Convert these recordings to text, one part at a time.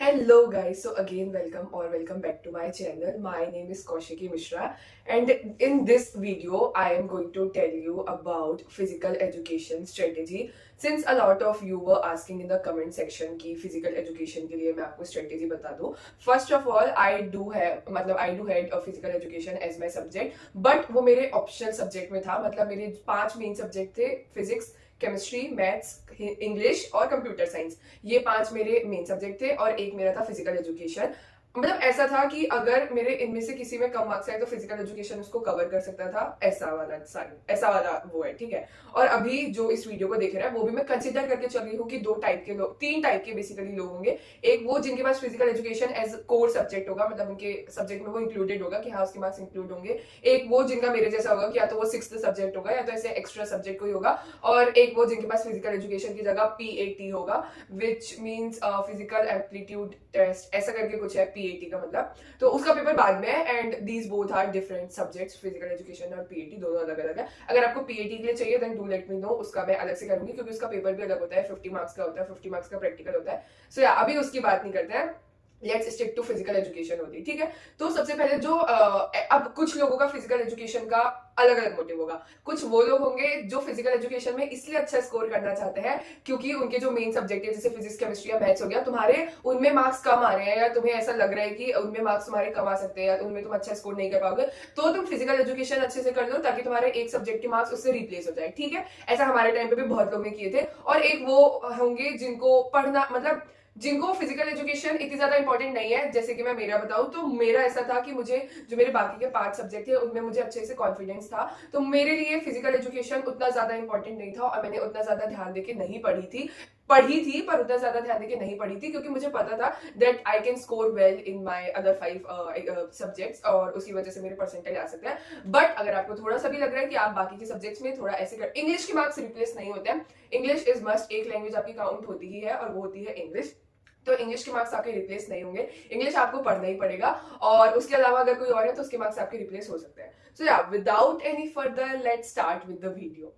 Hello guys, so again welcome back to my channel. My name is Kaushiki Mishra and in this video I am going to tell you about physical education strategy. Since a lot of you were asking in the comment section कि physical education के लिए मैं आपको strategy बता दूँ. First of all I do had a physical education as my subject, but वो मेरे optional subject में था. मतलब मेरे 5 main subject थे: physics, केमिस्ट्री, मैथ्स, इंग्लिश और कंप्यूटर साइंस. ये 5 मेरे मेन सब्जेक्ट थे और एक मेरा था फिजिकल एजुकेशन. मतलब ऐसा था कि अगर मेरे इनमें से किसी में कम मार्क्स आए तो फिजिकल एजुकेशन उसको कवर कर सकता था. ऐसा वाला वो है, ठीक है. और अभी जो इस वीडियो को देख रहा है वो भी मैं कंसिडर करके चल रही हूँ कि 3 टाइप के बेसिकली लोग होंगे. एक वो जिनके पास physical education as core subject होगा, मतलब उनके सब्जेक्ट में वो इंक्लूडेड होगा कि हाँ उसके मार्क्स इंक्लूड होंगे. एक वो जिनका मेरे जैसा होगा कि या तो वो 6th सब्जेक्ट होगा या तो ऐसे एक्स्ट्रा सब्जेक्ट कोई होगा. और एक वो जिनके पास फिजिकल एजुकेशन की जगह PAT होगा, which means physical aptitude test, ऐसा करके कुछ है PAT का मतलब. तो उसका पेपर बाद में है and these both are different subjects. Physical education और PAT दोनों अलग अलग है. अगर आपको PAT के लिए चाहिए then do let me know, उसका मैं अलग से करूंगी क्योंकि उसका पेपर भी अलग होता है. 50 मार्क्स का होता है, 50 मार्क्स का प्रैक्टिकल होता है. सो या अभी उसकी बात नहीं करते हैं. Let's stick to physical education होती है, ठीक है. तो सबसे पहले जो अब कुछ लोगों का फिजिकल एजुकेशन का अलग अलग मोटिव होगा. कुछ वो लोग होंगे जो फिजिकल एजुकेशन में इसलिए अच्छा स्कोर करना चाहते हैं क्योंकि उनके जो मेन सब्जेक्ट है जैसे फिजिक्स, केमिस्ट्री या मैथ्स हो गया, तुम्हारे उनमें मार्क्स कम आ रहे हैं या तुम्हें ऐसा लग रहा है कि उनमें मार्क्स तुम्हारे कम आ सकते हैं या उनमें तुम अच्छा स्कोर नहीं कर पाओगे, तो तुम फिजिकल एजुकेशन अच्छे से कर लो ताकि तुम्हारे एक सब्जेक्ट के मार्क्स उससे रिप्लेस हो जाए, ठीक है. ऐसा हमारे टाइम पे भी बहुत लोग ने किए थे. और एक वो होंगे जिनको पढ़ना मतलब जिनको फिजिकल एजुकेशन इतनी ज्यादा इंपॉर्टेंट नहीं है. जैसे कि मैं मेरा बताऊं तो मेरा ऐसा था कि मुझे जो मेरे बाकी के 5 सब्जेक्ट थे उनमें मुझे अच्छे से कॉन्फिडेंस था, तो मेरे लिए फिजिकल एजुकेशन उतना ज्यादा इंपॉर्टेंट नहीं था और मैंने उतना ज्यादा ध्यान देके नहीं पढ़ी थी पर उतना ज्यादा ध्यान देके नहीं पढ़ी थी क्योंकि मुझे पता था that I can score well in my other 5 subjects और उसकी वजह से मेरे परसेंटेज आ सकते हैं. बट अगर आपको थोड़ा सा भी लग रहा है कि आप बाकी के सब्जेक्ट्स में थोड़ा ऐसे कर, इंग्लिश के मार्क्स रिप्लेस नहीं होते हैं. इंग्लिश इज मस्ट, एक लैंग्वेज आपकी काउंट होती ही है और वो होती है इंग्लिश. तो इंग्लिश के मार्क्स आपके रिप्लेस नहीं होंगे. इंग्लिश आपको पढ़ना ही पड़ेगा और उसके अलावा अगर कोई और है तो उसके मार्क्स आपके रिप्लेस हो सकते हैं. सो या without any further let's start with the video.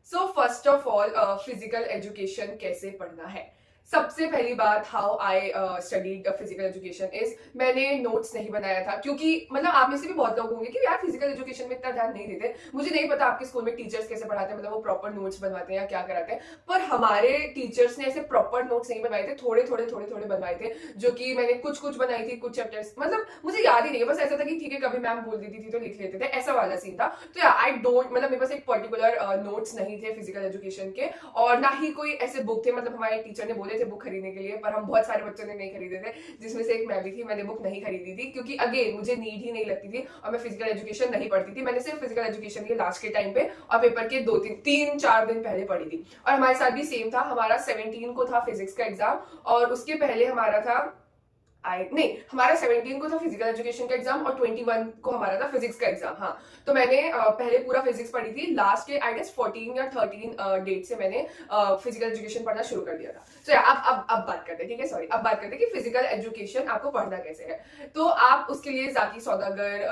So first of all physical education कैसे पढ़ना है. सबसे पहली बात, how I studied physical education is, मैंने नोट्स नहीं बनाया था क्योंकि मतलब आप में से भी बहुत लोग होंगे कि यार फिजिकल एजुकेशन में इतना ध्यान नहीं देते. मुझे नहीं पता आपके स्कूल में टीचर्स कैसे पढ़ाते हैं, मतलब वो प्रॉपर नोट्स बनवाते हैं या क्या कराते हैं, पर हमारे टीचर्स ने ऐसे प्रॉपर नोट्स नहीं बनवाए थे. थोड़े बनवाए थे जो कि मैंने कुछ बनाई थी, कुछ चैप्टर्स मतलब मुझे याद ही नहीं है. बस ऐसा था कि ठीक है कभी मैम बोल देती थी तो लिख लेते थे, ऐसा वाला सीन था. तो या आई डोंट मतलब मेरे पास एक पर्टिकुलर नोट्स नहीं थे फिजिकल एजुकेशन के और ना ही कोई ऐसे बुक थे. मतलब हमारे टीचर ने बोले थे बुक खरीदने के लिए पर हम बहुत सारे बच्चों ने नहीं खरीदे थे, जिसमें से एक मैं भी थी. मैंने बुक नहीं खरीदी थी क्योंकि अगेन मुझे नीड ही नहीं लगती थी और मैं फिजिकल एजुकेशन नहीं पढ़ती थी. मैंने सिर्फ फिजिकल एजुकेशन के लास्ट के टाइम पे और पेपर के 3-4 दिन पहले पढ़ी थी. और हमारे साथ भी सेम था. हमारा 17 को था फिजिक्स का एग्जाम और उसके पहले हमारा था हमारा 17 को था फिजिकल एजुकेशन का एग्जाम और 21 को हमारा था फिजिक्स का एग्जाम. हाँ, तो मैंने पहले पूरा फिजिक्स पढ़ी थी. लास्ट के आई गेस 14 या 13 डेट से मैंने फिजिकल एजुकेशन पढ़ना शुरू कर दिया था. तो अब बात करते हैं, ठीक है. सॉरी, अब बात करते हैं कि फिजिकल एजुकेशन आपको पढ़ना कैसे है. तो आप उसके लिए जाकी सौदागर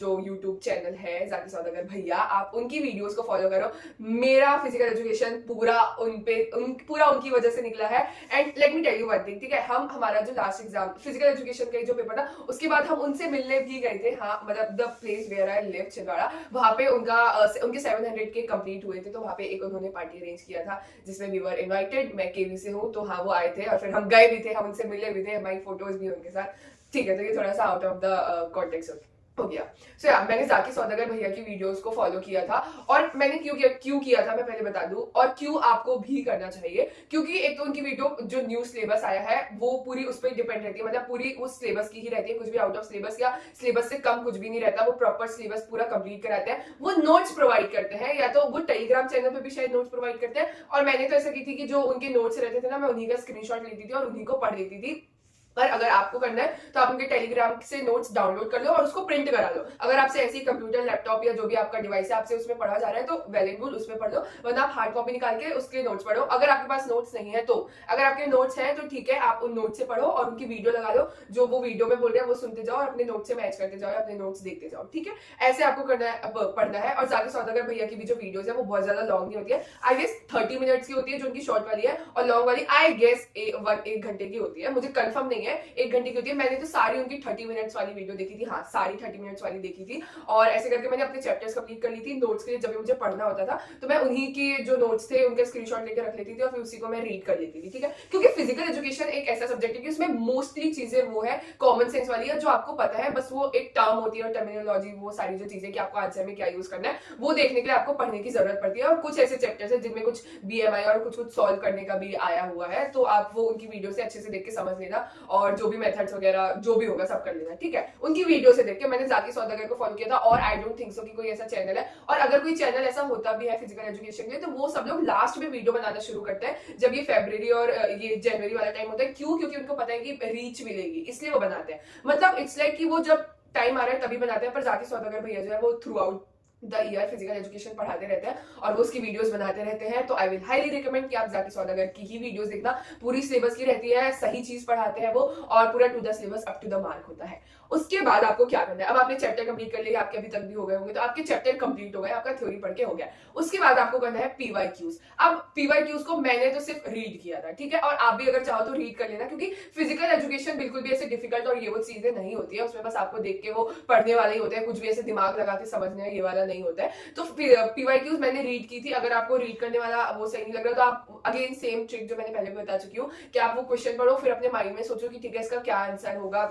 जो यूट्यूब चैनल है, जाकी सौदागर भैया, आप उनकी वीडियोस को फॉलो करो. मेरा फिजिकल एजुकेशन पूरा उनकी वजह से निकला है. And let me tell you one thing, ठीक है. हमारा जो लास्ट एग्जाम फिजिकल एजुकेशन का जो पेपर था उसके बाद हम उनसे मिलने भी गए थे. हाँ, मतलब the place where I live, Chhindwara, वहां पे उनके 700 के कंप्लीट हुए थे. तो वहां पे एक उन्होंने पार्टी अरेंज किया था जिसमें वी वर इनवाइटेड. मैं केवी से हूँ तो हाँ वो आए थे और फिर हम गए भी थे, हम उनसे मिले भी थे, हमारी फोटोज भी उनके साथ. ठीक है, तो ये थोड़ा सा आउट ऑफ द कॉन्टेक्स्ट हो गया. सो या मैंने जाकी सौदागर भैया की वीडियोस को फॉलो किया था. और मैंने क्यों किया था मैं पहले बता दूं, और क्यों आपको भी करना चाहिए. क्योंकि एक तो उनकी वीडियो जो न्यू सिलेबस आया है वो पूरी उस पर डिपेंड रहती है, मतलब पूरी उस सिलेबस की ही रहती है. कुछ भी आउट ऑफ सिलेबस या सिलेबस से कम कुछ भी नहीं रहता. वो प्रॉपर सिलेबस पूरा कंप्लीट कराते हैं. वो नोट्स प्रोवाइड करते हैं, या तो वो टेलीग्राम चैनल पे भी शायद नोट्स प्रोवाइड करते हैं. और मैंने तो ऐसा की थी कि जो उनके नोट्स रहते थे ना, मैं उन्हीं का स्क्रीनशॉट लेती थी और उन्हीं को पढ़ लेती थी. पर अगर आपको करना है तो आप उनके टेलीग्राम से नोट्स डाउनलोड कर लो और उसको प्रिंट करा लो. अगर आपसे ऐसी कंप्यूटर, लैपटॉप या जो भी आपका डिवाइस है आपसे उसमें पढ़ा जा रहा है तो वेल एंड गुड, उसमें पढ़ लो. वरना आप हार्ड कॉपी निकाल के उसके नोट्स पढ़ो. अगर आपके पास नोट्स नहीं है तो, अगर आपके नोट्स हैं तो ठीक है, आप उन नोट्स से पढ़ो और उनकी वीडियो लगा लो. जो वो वीडियो में बोल रहे हैं वो सुनते जाओ और अपने नोट्स से मैच करते जाओ, अपने नोट्स देखते जाओ, ठीक है. ऐसे आपको करना है, पढ़ना है. और जाकी सौदागर भैया की भी जो वीडियोस है वो बहुत ज्यादा लॉन्ग नहीं होती है. आई गेस 30 मिनट्स की होती है जो उनकी शॉर्ट वाली है, और लॉन्ग वाली आई गेस 1 घंटे की होती है. मुझे कंफर्म नहीं नहीं है, 1 घंटे की होती है। मैंने तो सारी उनकी 30 मिनट्स वाली वीडियो देखी थी, हाँ सारी 30 मिनट्स वाली देखी थी। और ऐसे करके मैंने अपने चैप्टर्स कंप्लीट कर ली थी। नोट्स के लिए जब भी मुझे पढ़ना होता था तो मैं उन्हीं के जो नोट्स थे उनके स्क्रीनशॉट लेकर रख लेती थी और फिर उसी को मैं रीड कर लेती थी, ठीक है। क्योंकि फिजिकल एजुकेशन एक ऐसा सब्जेक्ट है कि उसमें मोस्टली चीजें वो है कॉमन सेंस वाली है, जो आपको पता है, बस वो एक टर्म होती है और टर्मिनोलॉजी, वो सारी जो चीजें कि आपको आंसर में क्या यूज करना है वो देखने के लिए आपको पढ़ने की जरूरत पड़ती है। और कुछ ऐसे चैप्टर्स है जिनमें कुछ बीएमआई और कुछ कुछ सॉल्व करने का भी आया हुआ है, तो आप वो उनकी वीडियो से अच्छे से देख के समझ लेना और जो भी मेथड्स वगैरह जो भी होगा सब कर लेना, ठीक है। उनकी वीडियो से देख के मैंने जाकी सौदागर को फॉलो किया था और आई डोंट थिंक सो कि कोई ऐसा चैनल है, और अगर कोई चैनल ऐसा होता भी है फिजिकल एजुकेशन के लिए तो वो सब लोग लास्ट में वीडियो बनाना शुरू करते हैं जब ये फरवरी और ये जनवरी वाला टाइम होता है। क्यों? क्योंकि उनको पता है कि रीच मिलेगी, इसलिए वो बनाते हैं। मतलब इट्स लाइक कि वो जब टाइम आ रहा है तभी बनाते हैं, पर जाकी सौदागर भैया जो है वो through out the year physical education पढ़ाते रहते हैं और वो उसकी वीडियोस बनाते रहते हैं। तो आई विल हाईली रिकमेंड कि आप जाकी सौदागर की ही वीडियोस देखना, पूरी सिलेबस की रहती है, सही चीज पढ़ाते हैं वो और पूरा to the syllabus up to the mark होता है। उसके बाद आपको क्या करना है, अब आपने चैप्टर कंप्लीट कर लिया, आपके अभी तक भी हो गए होंगे, तो आपके चैप्टर कंप्लीट हो गए, आपका थ्योरी पढ़ के हो गया। उसके बाद आपको करना है पीवाईक्यूज। अब पीवाईक्यूज को मैंने तो सिर्फ रीड किया था, ठीक है, और आप भी अगर चाहो तो रीड कर लेना, क्योंकि फिजिकल एजुकेशन बिल्कुल भी ऐसे डिफिकल्ट और ये वो चीजें नहीं होती है, उसमें बस आपको देख के वो पढ़ने वाले ही होते हैं, कुछ भी ऐसे दिमाग लगा के समझने ये वाला नहीं होता है। तो पीवाईक्यूज मैंने रीड की थी। अगर आपको रीड करने वाला वो सही नहीं लग रहा तो आप अगेन सेम ट्रिक जो मैंने पहले बता चुकी हूँ कि आप वो क्वेश्चन पढ़ो, फिर अपने माइंड में सोचो कि ठीक है इसका क्या आंसर होगा।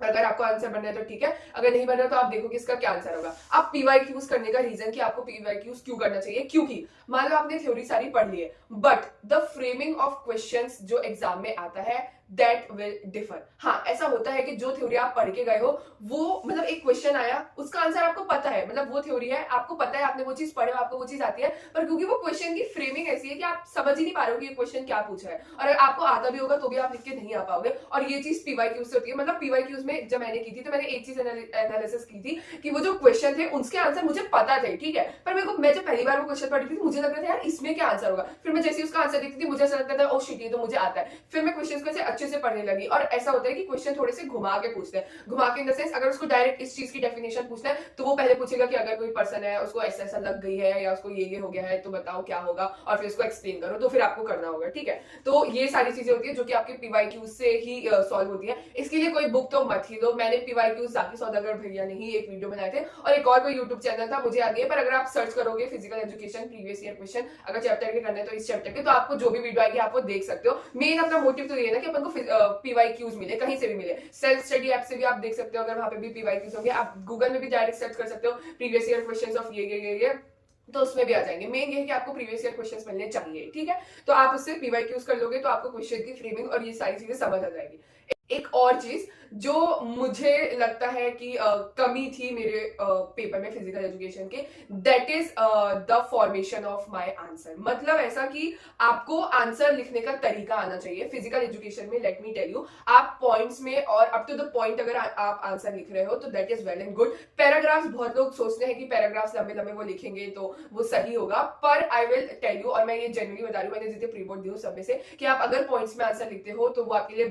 अगर आपको आंसर बनना है तो ठीक है, अगर नहीं बनना तो आप देखो कि इसका क्या आंसर होगा। आप पीवाईक्यूज करने का रीजन कि आपको पीवाईक्यूज क्यों करना चाहिए, क्योंकि मान लो आपने थ्योरी सारी पढ़ ली है but the framing of questions जो एग्जाम में आता है दैट विल डिफर। हाँ, ऐसा होता है कि जो थ्योरी आप पढ़ के गए हो वो मतलब एक क्वेश्चन आया, उसका आंसर आपको पता है, मतलब वो थ्योरी है, आपको पता है, आपने वो चीज पढ़े, आपको वो चीज आती है, पर क्योंकि वो क्वेश्चन की फ्रेमिंग ऐसी है कि आप समझ ही नहीं पा रहे हो कि ये क्वेश्चन क्या पूछा है, और अगर आपको आता भी होगा तो भी आप लिख के नहीं आ पाओगे। और ये चीज पीवाईक्यूज से होती है। मतलब पीवाईक्यूज में जब मैंने की थी तो मैंने एक चीज एनालिसिस की थी कि वो जो क्वेश्चन थे उसके आंसर मुझे पता थे, ठीक है, पर मेरे को, मैं जब पहली बार वो क्वेश्चन पढ़ी थी मुझे लग रहा था यार इसमें क्या आंसर होगा, फिर मैं जैसे उसका आंसर देखती थी मुझे ऐसा लगता था ओ शिट ये तो मुझे आता है, फिर मैं क्वेश्चन को ऐसे अच्छे से पढ़ने लगी। और ऐसा होता है कि क्वेश्चन थोड़े से घुमा के पूछते हैं, घुमा के इन द सेंस अगर उसको डायरेक्ट इस चीज की डेफिनेशन पूछना है तो वो पहले पूछेगा कि अगर कोई पर्सन है उसको ऐसा ऐसा लग गई है या उसको ये हो गया है तो बताओ क्या होगा, और फिर उसको एक्सप्लेन करो, तो फिर आपको करना होगा, ठीक है। तो ये सारी चीजें होती है जो कि आपके पीवाईक्यूज से ही सॉल्व होती है। इसके लिए कोई बुक तो मत ही लो, मैंने पीवाईक्यूज जाकी सौदागर भैया ने ही एक वीडियो बनाए थे और एक और कोई यूट्यूब चैनल था मुझे याद नहीं है, पर अगर आप सर्च करोगे physical education previous year question अगर चैप्टर के करने तो इस चैप्टर के, तो आपको जो भी वीडियो आएगी आप वो देख सकते हो। मेन अपना मोटिव तो ये है ना कि अपन को पीवाईक्यूज मिले, कहीं से भी मिले, सेल्फ स्टडी ऐप से भी आप देख सकते हो, अगर वहां पे भी पीवाईक्यूज होंगे, आप गूगल में भी डायरेक्ट सर्च कर सकते हो प्रीवियस ईयर क्वेश्चंस ऑफ ये तो उसमें भी आ जाएंगे। मेन ये है कि आपको प्रीवियस ईयर क्वेश्चंस मिलने चाहिए, ठीक है, तो आप उससे पीवाईक्यूज कर लोगे तो आपको क्वेश्चन की फ्रेमिंग और ये सारी चीजें समझ आ जाएगी। एक और चीज जो मुझे लगता है कि कमी थी मेरे पेपर में फिजिकल एजुकेशन के, that is the formation of my answer. मतलब ऐसा कि आपको आंसर लिखने का तरीका आना चाहिए फिजिकल एजुकेशन में। लेट मी टेल यू, आप पॉइंट्स में और अप टू द पॉइंट अगर आप आंसर लिख रहे हो तो that is well and good. Paragraphs, बहुत लोग सोचते हैं कि पैराग्राफ्स लंबे लंबे वो लिखेंगे तो वो सही होगा, पर आई विल टेल यू, और मैं ये जनरली बता रही हूँ, मैंने जितने प्री बोर्ड दी सब में से, कि आप अगर पॉइंट्स में आंसर लिखते हो तो वो आपके लिए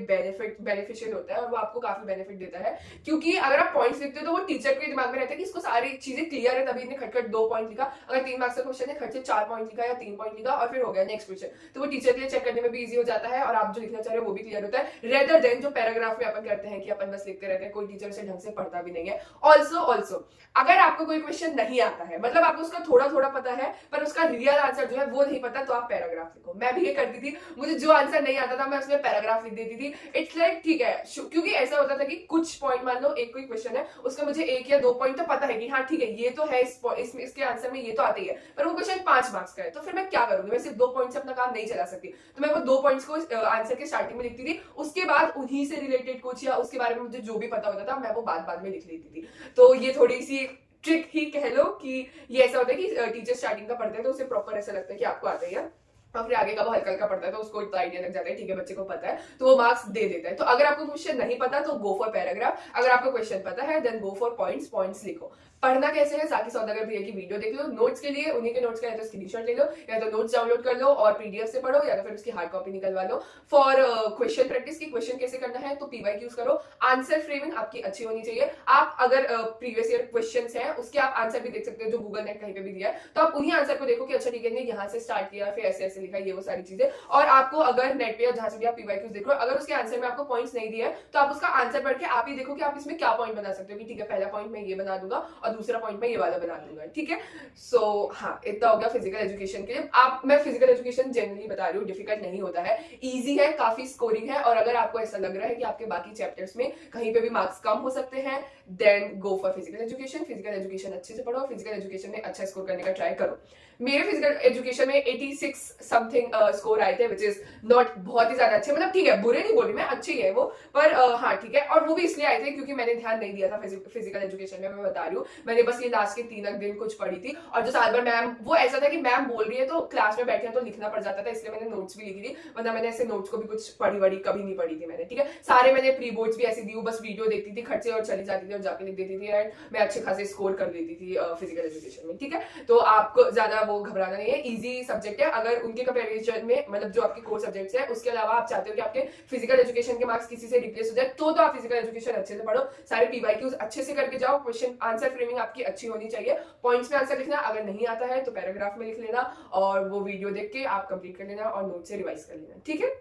बेनिफिशियल होता है और वो आपको काफी बेनिफिट देता है। क्योंकि अगर आप पॉइंट्स लिखते हो तो वो टीचर के दिमाग में रहता है कि इसको सारी चीजें क्लियर है, तभी इसने खटखट 2 पॉइंट लिखा। अगर 3 मार्क्स का क्वेश्चन है, खट से 4 पॉइंट लिखा या 3 पॉइंट लिखा और फिर हो गया नेक्स्ट क्वेश्चन, तो वो टीचर के लिए चेक करने में भी इजी हो जाता है और आप जो लिखना चाह रहे हो वो भी क्लियर होता है, रेदर देन जो पैराग्राफ में अपन करते हैं कि अपन बस लिखते रहते हैं, कोई टीचर से ढंग से पढ़ता भी नहीं है। ऑल्सो अगर आपको कोई क्वेश्चन नहीं आता है, मतलब आपको उसका थोड़ा थोड़ा पता है पर उसका रियल आंसर जो है वो नहीं पता, तो आप पैराग्राफ लिखो। मैं भी ये करती थी, मुझे जो आंसर नहीं आता था मैं उसमें पैराग्राफ लिख देती थी। इट्स लाइक ठीक है, क्योंकि ऐसा होता था कि कुछ पॉइंट, मान लो एक कोई क्वेश्चन है उसका मुझे 1 या 2 पॉइंट तो पता है कि हाँ ठीक है ये तो है, इसके आंसर में ये तो आते ही है, पर वो क्वेश्चन 5 मार्क्स का है, तो फिर मैं क्या करूंगी, मैं सिर्फ 2 पॉइंट से अपना काम नहीं चला सकती, तो मैं वो 2 पॉइंट्स को आंसर के स्टार्टिंग में लिखती थी, उसके बाद उन्हीं से रिलेटेड कुछ या उसके बारे में मुझे जो भी पता होता था मैं वो बाद में लिख लेती थी। तो ये थोड़ी सी ट्रिक ही कह लो कि ये ऐसा होता है कि टीचर स्टार्टिंग का पढ़ते हैं तो उसे प्रॉपर ऐसा लगता है कि आपको आता ही है, और फिर आगे का वो हल्का हल्का पड़ता है तो उसको इतना आइडिया लग जाता है, ठीक है बच्चे को पता है, तो वो मार्क्स दे देता है। तो अगर आपको क्वेश्चन नहीं पता तो गो फॉर पैराग्राफ, अगर आपको क्वेश्चन पता है देन गो फॉर पॉइंट्स लिखो। पढ़ना कैसे है, जाकी सौदागर भैया की वीडियो देख लो, नोट्स के लिए उन्हीं के नोट्स का या तो स्क्रीनशॉट ले लो या तो नोट्स डाउनलोड कर लो और पीडीएफ से पढ़ो या तो फिर उसकी हार्ड कॉपी निकलवा लो। फॉर क्वेश्चन प्रैक्टिस की, क्वेश्चन कैसे करना है तो पीवाईक्यूज करो। आंसर फ्रेमिंग आपकी अच्छी होनी चाहिए। आप अगर प्रीवियस ईयर क्वेश्चंस हैं उसके आप आंसर भी देख सकते हो जो गूगल ने कहीं पे भी दिया है, तो आप उन्हीं आंसर को देखो कि अच्छा ठीक है यहाँ से स्टार्ट किया फिर ऐसे ऐसे लिखा है, ये वो सारी चीजें। और आपको अगर नेट पे या जहां से भी आप पीवाईक्यूज देख रहे हो, अगर उसके आंसर में आपको पॉइंट्स नहीं दिए तो आप उसका आंसर पढ़ के आप ही देखो कि आप इसमें क्या पॉइंट बना सकते हो, कि ठीक है पहला पॉइंट मैं ये बना दूंगा और दूसरा पॉइंट मैं ये वाला बना दूंगा, ठीक है। सो हाँ, इतना हो गया फिजिकल एजुकेशन के लिए। आप मैं फिजिकल एजुकेशन जनरली बता रही हूँ, डिफिकल्ट नहीं होता है, इजी है, काफी स्कोरिंग है। और अगर आपको ऐसा लग रहा है कि आपके बाकी चैप्टर्स में कहीं पे भी मार्क्स कम हो सकते हैं, then go for physical education. Physical education अच्छे से पढ़ो, फिजिकल एजुकेशन में अच्छा स्कोर करने का ट्राई करो। मेरे फिजिकल एजुकेशन में 86 समथिंग स्कोर आए थे, विच इज नॉट बहुत ही ज्यादा अच्छे, मतलब ठीक है, बुरे नहीं बोल रही मैं, अच्छे ही है वो, पर हाँ ठीक है। और वो भी इसलिए आए थे क्योंकि मैंने ध्यान नहीं दिया था फिजिकल एजुकेशन में, मैं बता रही हूँ। मैंने बस ये लास्ट के 3 दिन कुछ पढ़ी थी, और जो साल भर मैम, वो ऐसा था कि मैम बोल रही है तो क्लास में बैठे हैं तो लिखना पड़ जाता था, इसलिए मैंने नोट्स भी लिखी थी, वरना मैंने ऐसे नोट्स को भी कुछ पढ़ी वढ़ी कभी नहीं पढ़ी थी मैंने, ठीक है। सारे मैंने प्री बोर्ड्स भी ऐसे दी, बस वीडियो देखती थी खट से और चली जाती थी और जाके लिख देती थी, एंड मैं अच्छे खासे स्कोर कर लेती थी फिजिकल एजुकेशन में, ठीक है। तो आपको ज्यादा वो घबराना नहीं है, इजी सब्जेक्ट है। अगर उनके कंपैरिजन में, मतलब जो आपके कोर सब्जेक्ट्स है उसके अलावा आप चाहते हो कि आपके फिजिकल एजुकेशन के मार्क्स किसी से रिप्लेस हो जाए, तो आप फिजिकल एजुकेशन अच्छे से पढ़ो, सारे पीवाईक्यूज अच्छे से करके जाओ, क्वेश्चन आंसर फ्रेमिंग आपकी अच्छी होनी चाहिए, पॉइंट्स में आंसर लिखना, अगर नहीं आता है तो पैराग्राफ में लिख लेना, और वो वीडियो देख के आप कंप्लीट कर लेना और नोट से रिवाइज कर लेना, ठीक है।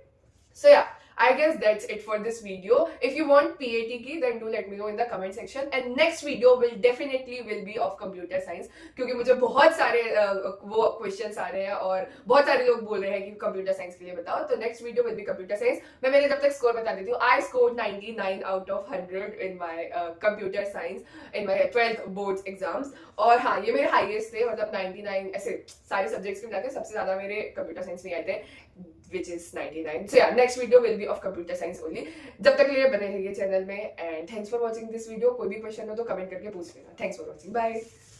So yeah, I guess that's it for this video. If you want PAT key, then do let me know in the comment section. And next video will definitely be of computer science, क्योंकि मुझे बहुत सारे वो questions आ रहे हैं और बहुत सारे लोग बोल रहे हैं कि computer science के लिए बताओ, तो next video will be computer science. मैं मेरे जब तक score बता देती हूँ, I scored 99 out of 100 in my computer science in my 12th boards exams. और हाँ, ये मेरे highest थे, मतलब 99 ऐसे सारे subjects के मिला के सबसे ज्यादा मेरे computer science में आए थे, which is 99. So yeah, next video will be of computer science only. जब तक के लिए बने रहिए चैनल में, and thanks for watching this video. कोई भी क्वेश्चन हो तो कमेंट करके पूछ लेना. Thanks for watching. Bye.